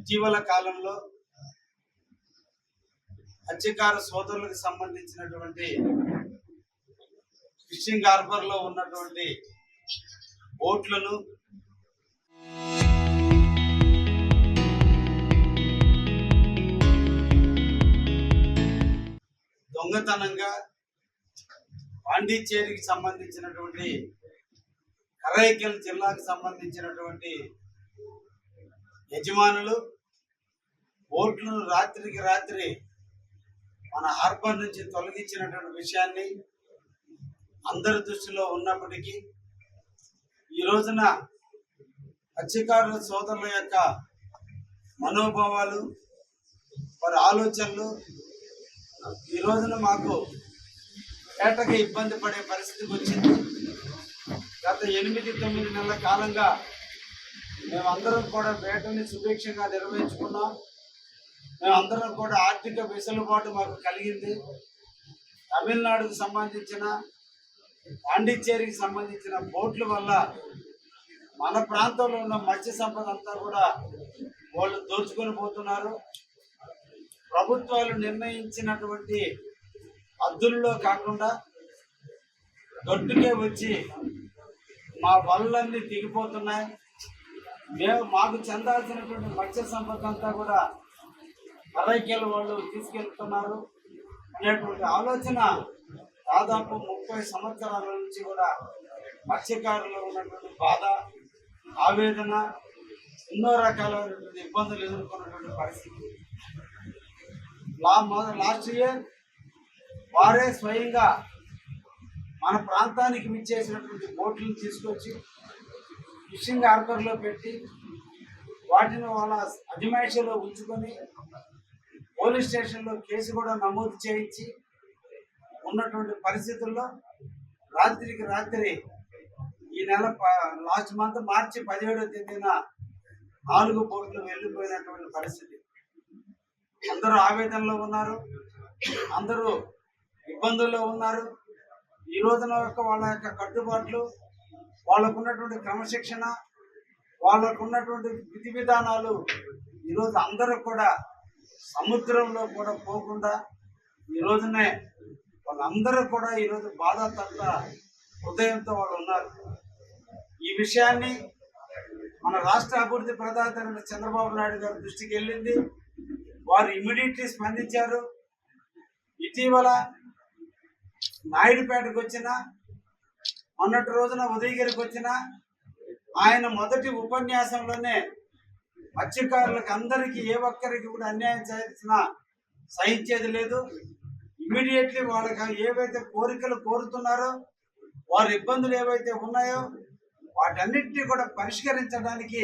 ఇటీవల కాలంలో మత్స్యకార సోదరులకు సంబంధించినటువంటి ఫిషింగ్ హార్బర్ లో ఉన్నటువంటి బోట్లను దొంగతనంగా పాండిచ్చేరికి సంబంధించినటువంటి కరైకల్ జిల్లాకు సంబంధించినటువంటి యజమానులు బోట్లను రాత్రికి రాత్రి మన హార్బర్ నుంచి తొలగించినటువంటి విషయాన్ని అందరి దృష్టిలో ఉన్నప్పటికీ ఈ రోజున మత్స్యకారుల సోదరుల యొక్క మనోభావాలు వారి ఆలోచనలు ఈ రోజున మాకు వేటకి ఇబ్బంది పడే పరిస్థితికి వచ్చింది. గత 8-9 నెలల కాలంగా మేమందరం కూడా వేటని సుభిక్షంగా నిర్వహించుకున్నాం. మేమందరం కూడా ఆర్థిక వెసులుబాటు మాకు కలిగింది. తమిళనాడుకు సంబంధించిన పాండిచ్చేరికి సంబంధించిన బోట్ల వల్ల మన ప్రాంతంలో ఉన్న మత్స్య సంపద అంతా కూడా వాళ్ళు దోచుకొని పోతున్నారు. ప్రభుత్వాలు నిర్ణయించినటువంటి హద్దుల్లో కాకుండా దొడ్డుకే వచ్చి మా వలలన్నీ దిగిపోతున్నాయి. మాకు చెందాల్సినటువంటి మత్స్య సంపద అంతా కూడా కరైకల్ వాళ్ళు తీసుకెళ్తున్నారు అనేటువంటి ఆలోచన దాదాపు 30 సంవత్సరాల నుంచి కూడా మత్స్యకారులు ఉన్నటువంటి బాధ, ఆవేదన, ఎన్నో రకాలైనటువంటి ఇబ్బందులు ఎదుర్కొన్నటువంటి పరిస్థితి. లాస్ట్ ఇయర్ వారే స్వయంగా మన ప్రాంతానికి విచ్చేసినటువంటి బోట్లను తీసుకొచ్చి ఫిషింగ్ హార్బర్లో పెట్టి వాటిని వాళ్ళ అజమాయిషీలో ఉంచుకొని పోలీస్ స్టేషన్లో కేసు కూడా నమోదు చేయించి ఉన్నటువంటి పరిస్థితుల్లో రాత్రికి రాత్రి ఈ నెల లాస్ట్ మంత్ మార్చి 17వ తేదీన 4 బోట్లు వెళ్ళిపోయినటువంటి పరిస్థితి. అందరూ ఆవేదనలో ఉన్నారు, అందరూ ఇబ్బందుల్లో ఉన్నారు. ఈ రోజున వాళ్ళ యొక్క కట్టుబాట్లు, వాళ్ళకున్నటువంటి క్రమశిక్షణ, వాళ్ళకున్నటువంటి విధి విధానాలు ఈరోజు అందరూ కూడా సముద్రంలో కూడా పోకుండా ఈ రోజునే వాళ్ళందరూ కూడా ఈరోజు బాధ తట్ట హృదయంతో వాళ్ళు ఉన్నారు. ఈ విషయాన్ని మన రాష్ట్ర అభివృద్ధి ప్రదాత చంద్రబాబు నాయుడు గారి దృష్టికి వెళ్ళింది. వారు ఇమ్మీడియట్లీ స్పందించారు. ఇటీవల నాయుడుపేటకు వచ్చిన, మొన్నటి రోజున ఉదయగిరికి వచ్చిన ఆయన మొదటి ఉపన్యాసంలోనే మత్స్యకారులకు అందరికీ ఏ ఒక్కరికి కూడా అన్యాయం చేసినా సహించేది లేదు. ఇమ్మీడియట్లీ వాళ్ళకి ఏవైతే కోరికలు కోరుతున్నారో, వారి ఇబ్బందులు ఏవైతే ఉన్నాయో వాటన్నిటినీ కూడా పరిష్కరించడానికి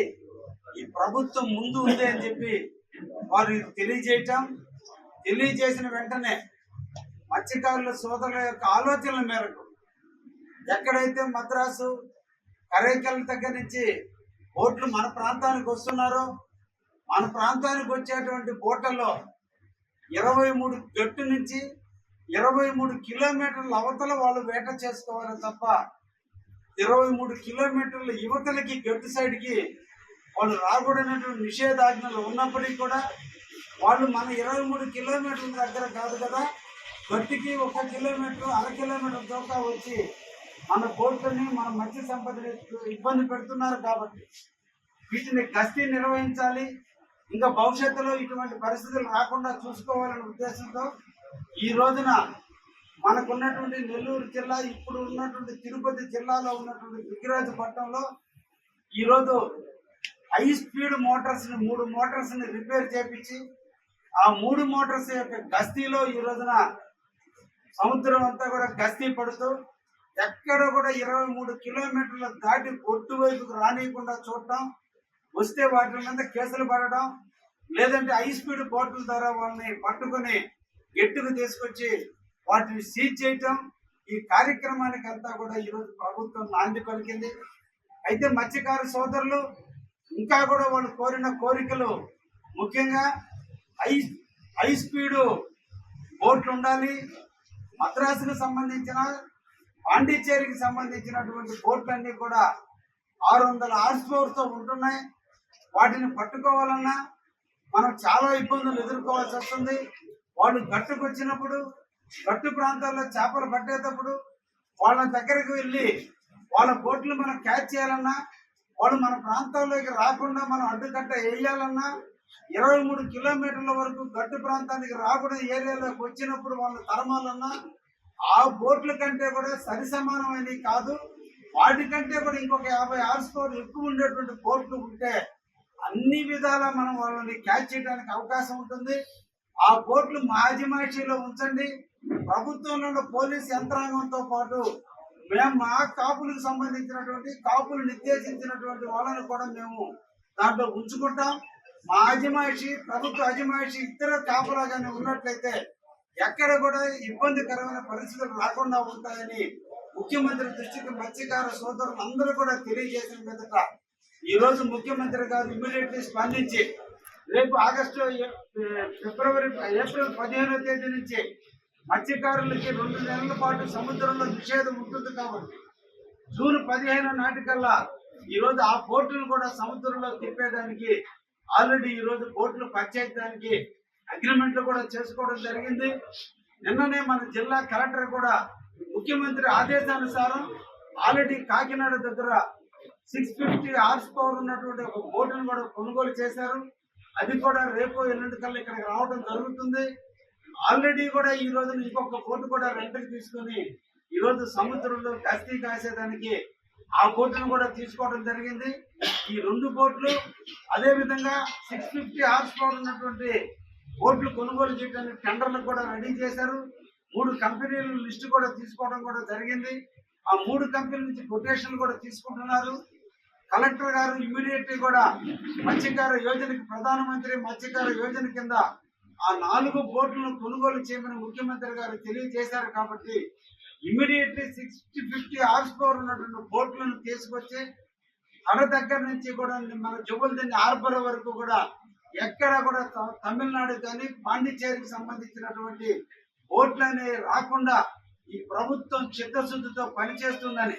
ఈ ప్రభుత్వం ముందు ఉంది అని చెప్పి వారు తెలియజేసిన వెంటనే మత్స్యకారుల సోదరుల యొక్క ఆలోచనల మేరకు ఎక్కడైతే మద్రాసు కరైకల్ దగ్గర నుంచి బోట్లు మన ప్రాంతానికి వస్తున్నారో, మన ప్రాంతానికి వచ్చేటువంటి బోట్లలో 23 గట్టు నుంచి 23 కిలోమీటర్ల అవతల వాళ్ళు వేట చేసుకోవాలి తప్ప 23 కిలోమీటర్ల యువతలకి గట్టు సైడ్కి వాళ్ళు రాకూడనటువంటి నిషేధాజ్ఞలు ఉన్నప్పటికీ కూడా వాళ్ళు మన 23 కిలోమీటర్ల దగ్గర కాదు కదా, గట్టికి 1 కిలోమీటర్ 1/2 కిలోమీటర్ దూకా వచ్చి మన బోట్లని, మన మత్స్య సంపదని ఇబ్బంది పెడుతున్నారు. కాబట్టి వీటిని గస్తీ నిర్వహించాలి, ఇంకా భవిష్యత్తులో ఇటువంటి పరిస్థితులు రాకుండా చూసుకోవాలనే ఉద్దేశంతో ఈ రోజున మనకున్నటువంటి నెల్లూరు జిల్లా, ఇప్పుడు ఉన్నటువంటి తిరుపతి జిల్లాలో ఉన్నటువంటి దుగ్గిరాజపట్నంలో ఈరోజు హై స్పీడ్ మోటార్స్ని 3 మోటార్స్ని రిపేర్ చేపించి ఆ 3 మోటార్స్ యొక్క గస్తీలో ఈ రోజున సముద్రం అంతా కూడా గస్తీ పడుతూ ఎక్కడ కూడా 23 కిలోమీటర్ల దాటి ఒట్టు వైపుకు రానియకుండా చూడటం, వస్తే వాటి మీద కేసులు పడడం, లేదంటే హై స్పీడ్ బోట్ల ద్వారా వాళ్ళని పట్టుకొని గట్టుకు తీసుకొచ్చి వాటిని సీజ్ చేయటం, ఈ కార్యక్రమానికి అంతా కూడా ఈరోజు ప్రభుత్వం నాంది పలికింది. అయితే మత్స్యకార సోదరులు ఇంకా కూడా వాళ్ళు కోరిన కోరికలు ముఖ్యంగా హై స్పీడు బోట్లు ఉండాలి, మద్రాసుకు సంబంధించిన పాండిచ్చేరికి సంబంధించినటువంటి బోట్లన్నీ కూడా 600 హార్స్ పవర్తో ఉంటున్నాయి. వాటిని పట్టుకోవాలన్నా మనం చాలా ఇబ్బందులు ఎదుర్కోవాల్సి వస్తుంది. వాళ్ళు గట్టుకు వచ్చినప్పుడు, గట్టు ప్రాంతాల్లో చేపలు పట్టేటప్పుడు వాళ్ళ దగ్గరికి వెళ్ళి వాళ్ళ బోట్లు మనం క్యాచ్ చేయాలన్నా, వాళ్ళు మన ప్రాంతాల్లోకి రాకుండా మనం అడ్డుకట్ట వేయాలన్నా 23 కిలోమీటర్ల వరకు గట్టు ప్రాంతానికి రాకుండా ఏరియాలోకి వచ్చినప్పుడు వాళ్ళు తరమాలన్నా ఆ బోట్ల కంటే కూడా సరి సమానమైనవి కాదు. వాటికంటే కూడా ఇంకొక 50 హార్స్ పవర్ ఎక్కువ ఉండేటువంటి బోట్లు ఉంటే అన్ని విధాలా మనం వాళ్ళని క్యాచ్ చేయడానికి అవకాశం ఉంటుంది. ఆ బోట్లు మాజిమాషిలో ఉంచండి. ప్రభుత్వంలో ఉన్న పోలీస్ యంత్రాంగంతో పాటు మేము మా కాపులకు సంబంధించినటువంటి కాపులు నిర్దేశించినటువంటి వాళ్ళని కూడా మేము దాంట్లో ఉంచుకుంటాం. మా అజమాయిషి, ప్రభుత్వ అజమాయిషి ఇద్దరు కాపులాగానే ఉన్నట్లయితే ఎక్కడ కూడా ఇబ్బందికరమైన పరిస్థితులు రాకుండా ఉంటాయని ముఖ్యమంత్రి దృష్టికి మత్స్యకార సోదరులు అందరూ కూడా తెలియజేసిన మీదట ఈ రోజు ముఖ్యమంత్రి గారు ఇమ్మీడియట్లీ స్పందించి రేపు ఏప్రిల్ 15వ తేదీ నుంచి మత్స్యకారులకి 2 నెలల పాటు సముద్రంలో నిషేధం ఉంటుంది కాబట్టి జూన్ 15 నాటికల్లా ఈ రోజు ఆ బోట్లను కూడా సముద్రంలో తిప్పేదానికి ఆల్రెడీ ఈ రోజు బోట్లు పర్చేయడానికి అగ్రిమెంట్లు కూడా చేసుకోవడం జరిగింది. నిన్ననే మన జిల్లా కలెక్టర్ కూడా ముఖ్యమంత్రి ఆదేశానుసారం ఆల్రెడీ కాకినాడ దగ్గర 650 హార్స్ పవర్ ఉన్నటువంటి ఒక బోటును కూడా కొనుగోలు చేశారు. అది కూడా రేపు ఎల్లుండి కల్లా ఇక్కడికి రావడం జరుగుతుంది. ఆల్రెడీ కూడా ఈ రోజు ఇంకొక బోటు కూడా రెంట్కి తీసుకుని ఈ రోజు సముద్రంలో గస్తీ కాసేదానికి ఆ బోటును కూడా తీసుకోవడం జరిగింది. ఈ 2 బోట్లు అదే విధంగా 650 హార్స్ పవర్ ఉన్నటువంటి బోట్లు కొనుగోలు చేయడానికి టెండర్లు కూడా రెడీ చేశారు. 3 కంపెనీల లిస్టు కూడా తీసుకోవడం కూడా జరిగింది. ఆ 3 కంపెనీల నుంచి కొటేషన్లు కూడా తీసుకుంటున్నారు. కలెక్టర్ గారు ఇమ్మీడియట్లీ కూడా మత్స్యకార యోజనకి ప్రధానమంత్రి మత్స్యకార యోజన కింద ఆ 4 బోట్లను కొనుగోలు చేయమని ముఖ్యమంత్రి గారు తెలియజేశారు. కాబట్టి ఇమ్మీడియట్లీ 650 హార్స్ పవర్ ఉన్నటువంటి బోట్లను తీసుకొచ్చి తన దగ్గర నుంచి కూడా మన జుబుల్దిన్ని హార్బర్ వరకు కూడా ఎక్కడ కూడా తమిళనాడు కానీ పాండిచ్చేరికి సంబంధించినటువంటి బోట్లనే రాకుండా ఈ ప్రభుత్వం చిత్తశుద్ధితో పనిచేస్తుందని,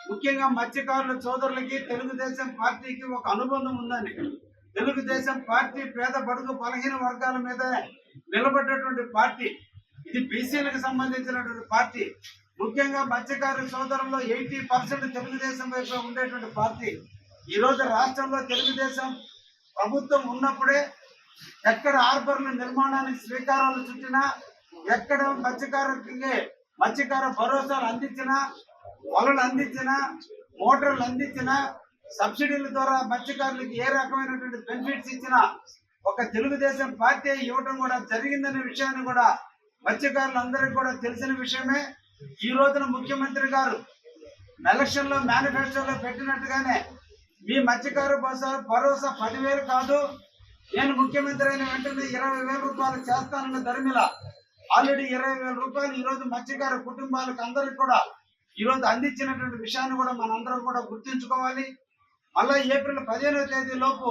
ముఖ్యంగా మత్స్యకారుల సోదరులకి తెలుగుదేశం పార్టీకి ఒక అనుబంధం ఉందని, తెలుగుదేశం పార్టీ పేద బడుగు బలహీన వర్గాల మీద నిలబడ్డటువంటి పార్టీ, ఇది బీసీలకు సంబంధించినటువంటి పార్టీ. ముఖ్యంగా మత్స్యకారుల సోదరుల్లో 80% తెలుగుదేశం వైపు ఉండేటువంటి పార్టీ. ఈ రోజు రాష్ట్రంలో తెలుగుదేశం ప్రభుత్వం ఉన్నప్పుడే ఎక్కడ హార్బర్ల నిర్మాణానికి శ్రీకారాలు చుట్టినా, ఎక్కడ మత్స్యకార భరోసాలు అందించినా, వలలు అందించినా, మోటార్లు అందించినా, సబ్సిడీల ద్వారా మత్స్యకారులకు ఏ రకమైనటువంటి బెనిఫిట్స్ ఇచ్చినా ఒక తెలుగుదేశం పార్టీ ఇవ్వడం కూడా జరిగిందనే విషయాన్ని కూడా మత్స్యకారులందరికీ కూడా తెలిసిన విషయమే. ఈ రోజున ముఖ్యమంత్రి గారు ఎలక్షన్ లో మేనిఫెస్టోలో పెట్టినట్టుగానే మీ మత్స్యకార భరోసా 10,000 కాదు, నేను ముఖ్యమంత్రి అయిన వెంటనే 20,000 రూపాయలు చేస్తానన్న ధర్మిల ఆల్రెడీ 20,000 రూపాయలు ఈ రోజు మత్స్యకార కుటుంబాలకు అందరికి కూడా ఈ రోజు అందించినటువంటి విషయాన్ని కూడా మనందరం కూడా గుర్తుంచుకోవాలి. మళ్ళా ఏప్రిల్ 15వ తేదీ లోపు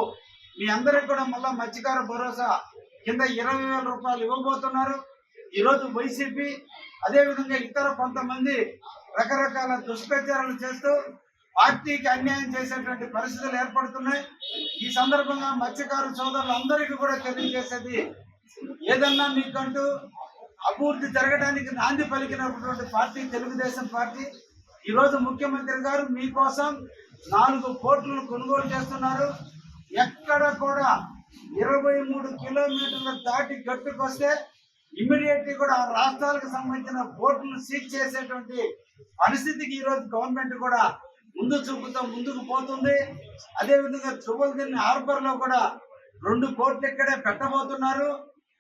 మీ అందరికి కూడా మళ్ళా మత్స్యకార భరోసా కింద 20,000 రూపాయలు ఇవ్వబోతున్నారు. ఈ రోజు వైసీపీ అదేవిధంగా ఇతర కొంతమంది రకరకాల దుష్ప్రచారాలు చేస్తూ పార్టీకి అన్యాయం చేసేటువంటి పరిస్థితులు ఏర్పడుతున్నాయి. ఈ సందర్భంగా మత్స్యకార సోదరులందరికీ కూడా తెలియజేసేది, ఏదన్నా మీకంటూ అభివృద్ధి జరగడానికి నాంది పలికినటువంటి పార్టీ తెలుగుదేశం పార్టీ. ఈ రోజు ముఖ్యమంత్రి గారు మీకోసం 4 బోట్లను కొనుగోలు చేస్తున్నారు. ఎక్కడ కూడా 23 కిలోమీటర్ల దాటి గట్టుకొస్తే ఇమ్మీడియట్లీ కూడా ఆ రాష్ట్రాలకు సంబంధించిన బోట్లను సీజ్ చేసేటువంటి పరిస్థితికి ఈ రోజు గవర్నమెంట్ కూడా ముందు చూపుతో ముందుకు పోతుంది. అదేవిధంగా జుబుల్దిన్ని హార్బర్ లో కూడా 2 బోట్లు ఇక్కడే పెట్టబోతున్నారు.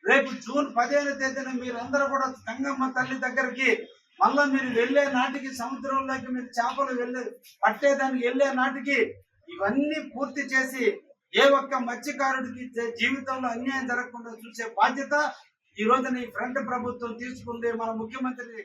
రేపు జూన్ 15వ తేదీన మీరందరూ కూడా గంగమ్మ తల్లి దగ్గరికి మళ్ళా మీరు వెళ్లే నాటికి సముద్రంలోకి మీరు చేపలు పట్టేదానికి వెళ్లే నాటికి ఇవన్నీ పూర్తి చేసి ఏ ఒక్క మత్స్యకారుడికి జీవితంలో అన్యాయం జరగకుండా చూసే బాధ్యత ఈ రోజున ఈ ఫ్రంట్ ప్రభుత్వం తీసుకుంది. మన ముఖ్యమంత్రి